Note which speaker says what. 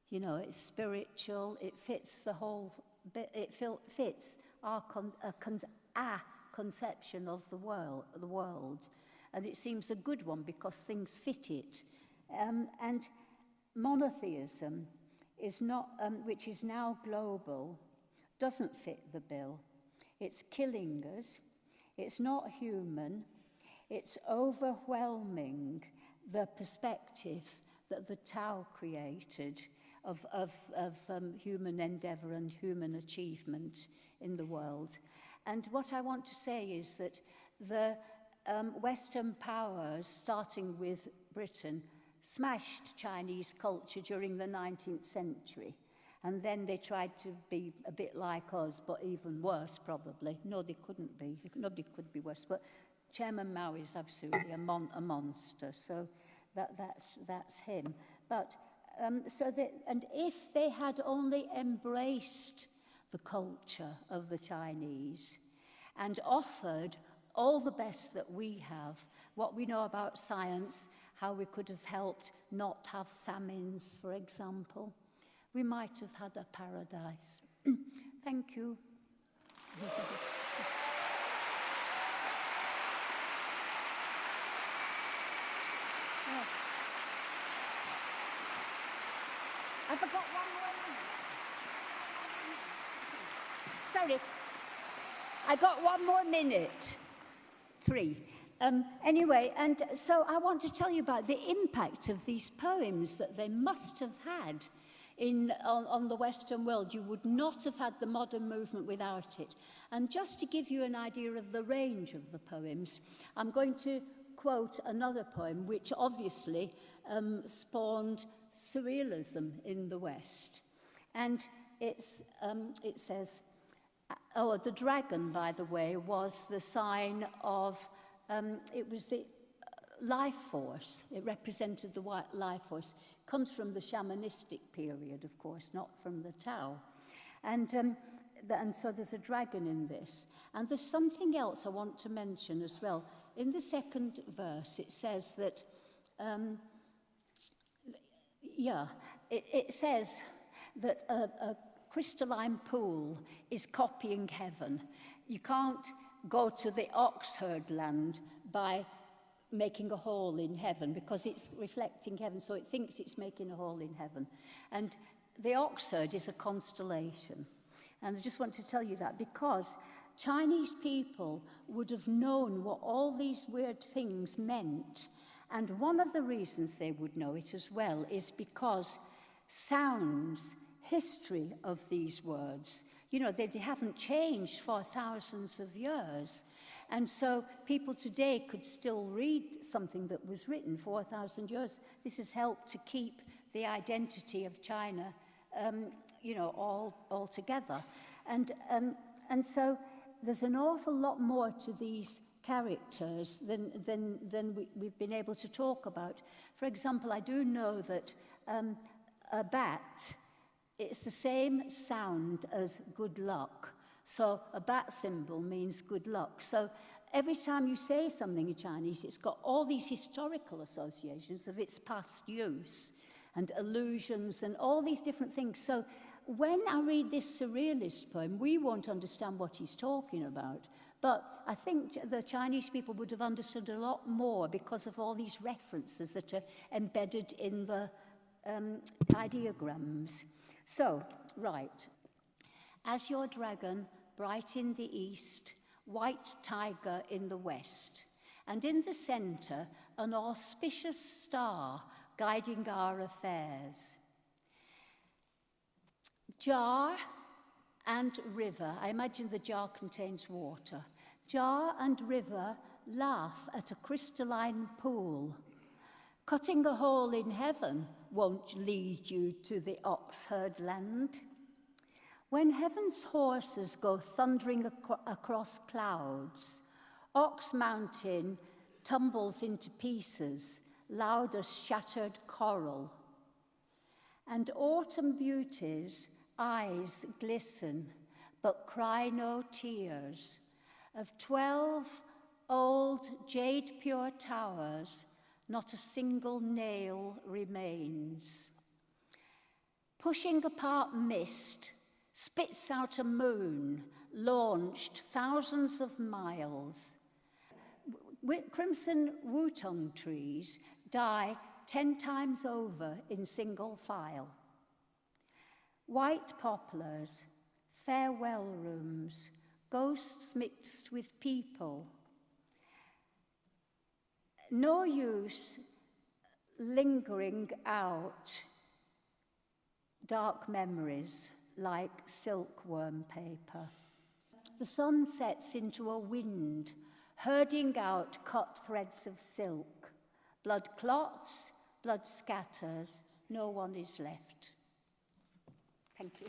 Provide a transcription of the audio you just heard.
Speaker 1: You know, it's spiritual, it fits the whole bit, fits our conception of the world, and it seems a good one because things fit it. And monotheism is not, which is now global, doesn't fit the bill. It's killing us, it's not human, it's overwhelming the perspective that the Tao created of human endeavour and human achievement in the world. And what I want to say is that the Western powers, starting with Britain, smashed Chinese culture during the 19th century. And then they tried to be a bit like us, but even worse, probably. No, they couldn't be. Nobody could be worse. But Chairman Mao is absolutely a monster. So that's him. But and if they had only embraced the culture of the Chinese and offered all the best that we have, what we know about science, how we could have helped not have famines, for example, we might have had a paradise. Thank you. I forgot one more minute. Sorry. I got one more minute. 3. Anyway, and so I want to tell you about the impact of these poems that they must have had on the Western world. You would not have had the modern movement without it. And just to give you an idea of the range of the poems, I'm going to quote another poem which obviously spawned surrealism in the West. And it says, the dragon, by the way, was the sign of, it was the life force. It represented the life force. It comes from the shamanistic period, of course, not from the Tao. And so there's a dragon in this. And there's something else I want to mention as well. In the second verse, it says that, it says that a crystalline pool is copying heaven. You can't go to the oxherd land by making a hole in heaven because it's reflecting heaven, so it thinks it's making a hole in heaven. And the oxherd is a constellation. And I just want to tell you that because Chinese people would have known what all these weird things meant. And one of the reasons they would know it as well is because sounds, history of these words, you know, they haven't changed for thousands of years. And so people today could still read something that was written 4,000 years. This has helped to keep the identity of China, you know, all together. And so there's an awful lot more to these characters than we've been able to talk about. For example, I do know that a bat, it's the same sound as good luck. So a bat symbol means good luck. So every time you say something in Chinese, it's got all these historical associations of its past use and allusions and all these different things. So when I read this surrealist poem, we won't understand what he's talking about. But I think the Chinese people would have understood a lot more because of all these references that are embedded in the ideograms. So, right. As your dragon, bright in the east, white tiger in the west, and in the centre, an auspicious star guiding our affairs. Jar and river, I imagine the jar contains water. Jar and river laugh at a crystalline pool. Cutting a hole in heaven won't lead you to the oxherd land. When heaven's horses go thundering across clouds, Ox Mountain tumbles into pieces, loud as shattered coral. And autumn beauties' eyes glisten, but cry no tears. Of 12 old jade-pure towers, not a single nail remains. pushing apart mist, spits out a moon, launched thousands of miles. Crimson wutung trees die 10 times over in single file. White poplars, farewell rooms, ghosts mixed with people. No use lingering out dark memories like silkworm paper. The sun sets into a wind, herding out cut threads of silk. Blood clots, blood scatters, no one is left. Thank you.